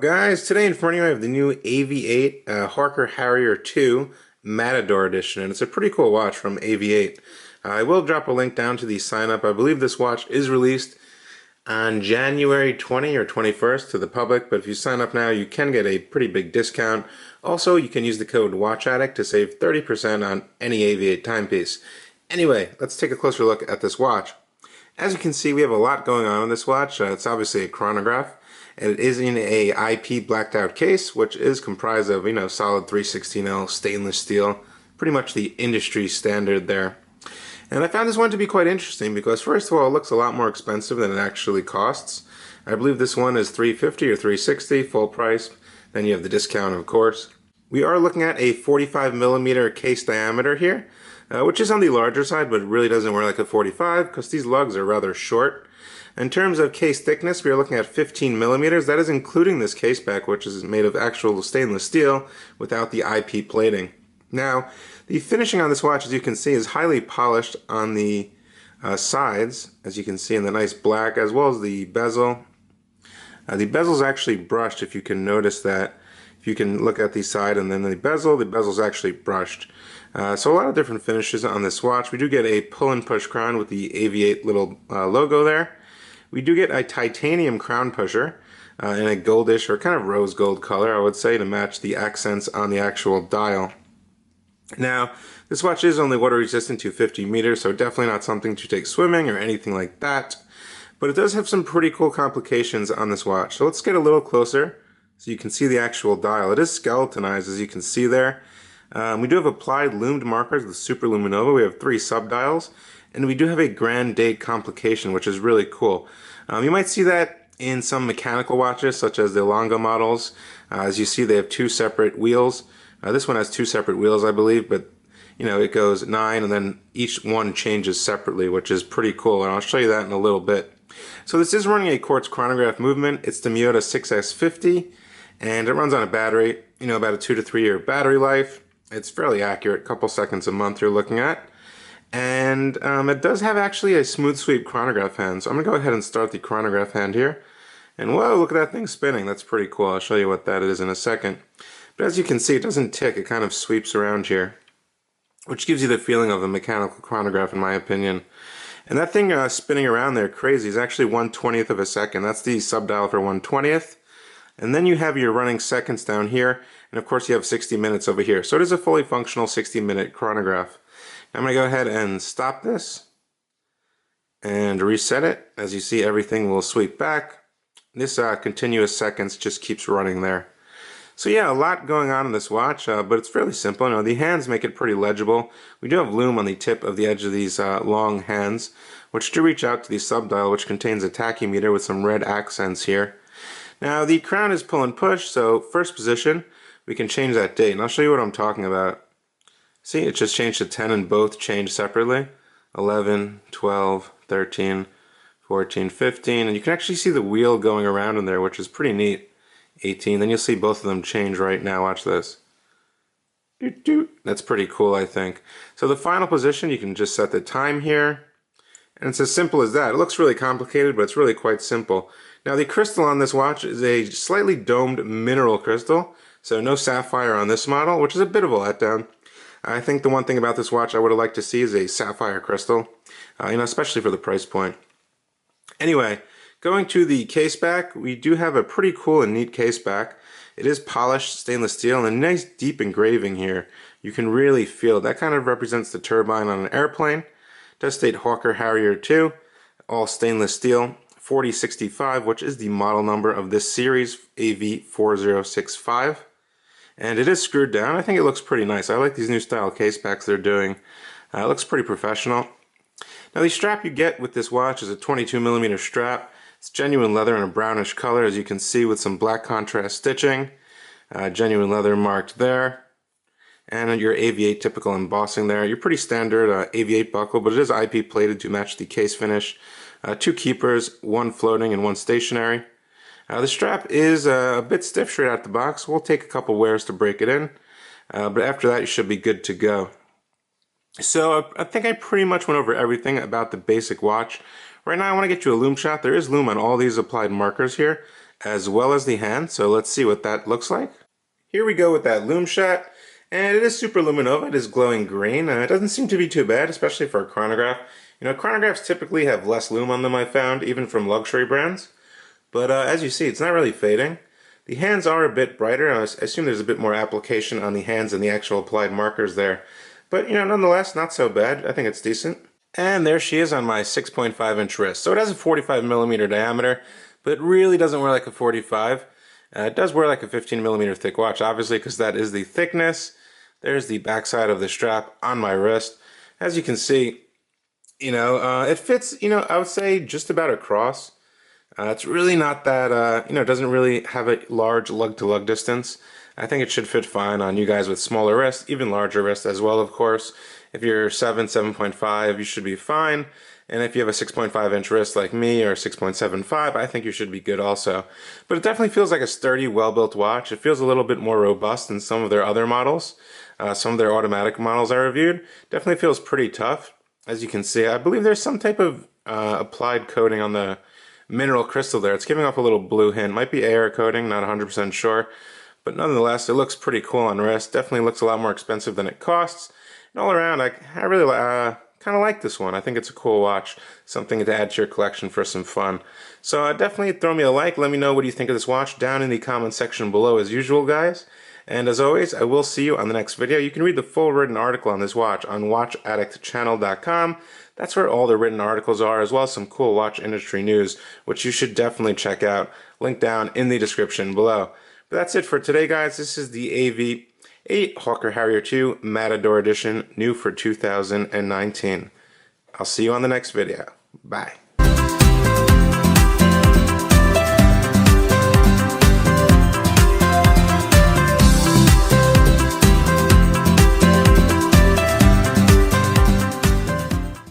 Guys, today in front of you I have the new AVI-8 Harrier 2 Matador edition, and it's a pretty cool watch from AVI-8. I will drop a link down to the sign up. I believe this watch is released on January 20 or 21st to the public, but if you sign up now you can get a pretty big discount. Also, you can use the code WATCHADDICT to save 30% on any AVI-8 timepiece. Anyway, let's take a closer look at this watch. As you can see, we have a lot going on in this watch. It's obviously a chronograph, and it is in a IP blacked out case, which is comprised of, solid 316L stainless steel, pretty much the industry standard there. And I found this one to be quite interesting because, first of all, it looks a lot more expensive than it actually costs. I believe this one is $350 or $360 full price. Then you have the discount, of course. We are looking at a 45mm case diameter here, which is on the larger side, but it really doesn't wear like a 45 because these lugs are rather short. In terms of case thickness, we are looking at 15mm. That is including this caseback, which is made of actual stainless steel without the IP plating. Now, the finishing on this watch, as you can see, is highly polished on the sides, as you can see in the nice black, as well as the bezel. The bezel is actually brushed, if you can notice that. If you can look at the side and then the bezel is actually brushed. So a lot of different finishes on this watch. We do get a pull and push crown with the AVI-8 little logo there. We do get a titanium crown pusher in a goldish or kind of rose gold color, I would say, to match the accents on the actual dial. Now, this watch is only water resistant to 50 meters, so definitely not something to take swimming or anything like that. But it does have some pretty cool complications on this watch. So let's get a little closer so you can see the actual dial. It is skeletonized, as you can see there. We do have applied loomed markers with Super Luminova. We have 3 subdials. And we do have a grand date complication, which is really cool. You might see that in some mechanical watches, such as the Longa models. As you see, they have 2 separate wheels. This one has 2 separate wheels, I believe, but it goes 9, and then each one changes separately, which is pretty cool, and I'll show you that in a little bit. So this is running a quartz chronograph movement. It's the Miyota 6S50, and it runs on a battery, about a 2 to 3 year battery life. It's fairly accurate, a couple seconds a month you're looking at. And it does have actually a smooth sweep chronograph hand, so I'm going to go ahead and start the chronograph hand here. And whoa, look at that thing spinning. That's pretty cool. I'll show you what that is in a second. But as you can see, it doesn't tick. It kind of sweeps around here, which gives you the feeling of a mechanical chronograph, in my opinion. And that thing spinning around there crazy is actually 1/20th of a second. That's the subdial for 1/20th. And then you have your running seconds down here, and of course you have 60 minutes over here. So it is a fully functional 60-minute chronograph. I'm going to go ahead and stop this and reset it. As you see, everything will sweep back. This continuous seconds just keeps running there. So yeah, a lot going on in this watch, but it's fairly simple. The hands make it pretty legible. We do have lume on the tip of the edge of these long hands, which do reach out to the subdial, which contains a tachymeter with some red accents here. Now the crown is pull and push, so first position, we can change that date, and I'll show you what I'm talking about. See, it just changed to 10 and both changed separately. 11, 12, 13, 14, 15, and you can actually see the wheel going around in there, which is pretty neat. 18, then you'll see both of them change right now. Watch this. Doot, doot. That's pretty cool, I think. So the final position, you can just set the time here, and it's as simple as that. It looks really complicated, but it's really quite simple. Now the crystal on this watch is a slightly domed mineral crystal, so no sapphire on this model, which is a bit of a letdown. I think the one thing about this watch I would have liked to see is a sapphire crystal, especially for the price point. Anyway, going to the caseback, we do have a pretty cool and neat caseback. It is polished stainless steel and a nice deep engraving here. You can really feel it. That kind of represents the turbine on an airplane. It does state Hawker Harrier 2, all stainless steel, 4065, which is the model number of this series, AVI-8 and it is screwed down. I think it looks pretty nice. I like these new style casebacks they're doing. It looks pretty professional. Now the strap you get with this watch is a 22mm strap. It's genuine leather in a brownish color, as you can see, with some black contrast stitching. Genuine leather marked there. And your AVI-8 typical embossing there. Your pretty standard AVI-8 buckle, but it is IP plated to match the case finish. 2 keepers, 1 floating and 1 stationary. The strap is a bit stiff straight out the box. We'll take a couple wears to break it in, but after that you should be good to go. So I think I pretty much went over everything about the basic watch. Right now I want to get you a lume shot. There is lume on all these applied markers here, as well as the hand, so let's see what that looks like. Here we go with that lume shot, and it is super luminova. It is glowing green. It doesn't seem to be too bad, especially for a chronograph. You know, chronographs typically have less lume on them, I found, even from luxury brands. But as you see, it's not really fading. The hands are a bit brighter. I assume there's a bit more application on the hands than the actual applied markers there. But, you know, nonetheless, not so bad. I think it's decent. And there she is on my 6.5-inch wrist. So it has a 45mm diameter, but it really doesn't wear like a 45. It does wear like a 15mm thick watch, obviously, because that is the thickness. There's the backside of the strap on my wrist. As you can see, you know, it fits, you know, I would say just about across. It's really not that, you know, it doesn't really have a large lug-to-lug distance. I think it should fit fine on you guys with smaller wrists, even larger wrists as well, of course. If you're 7.5, you should be fine. And if you have a 6.5-inch wrist like me, or 6.75, I think you should be good also. But it definitely feels like a sturdy, well-built watch. It feels a little bit more robust than some of their other models. Some of their automatic models I reviewed. Definitely feels pretty tough. As you can see, I believe there's some type of applied coating on the mineral crystal there. It's giving off a little blue hint. Might be air coating, not 100% sure. But nonetheless, it looks pretty cool on wrist. Definitely looks a lot more expensive than it costs. And all around, I really kind of like this one. I think it's a cool watch. Something to add to your collection for some fun. So definitely throw me a like. Let me know what you think of this watch down in the comment section below as usual, guys. And as always, I will see you on the next video. You can read the full written article on this watch on WatchAddictChannel.com. That's where all the written articles are, as well as some cool watch industry news, which you should definitely check out. Link down in the description below. But that's it for today, guys. This is the AVI-8 Hawker Harrier 2 Matador Edition, new for 2019. I'll see you on the next video. Bye.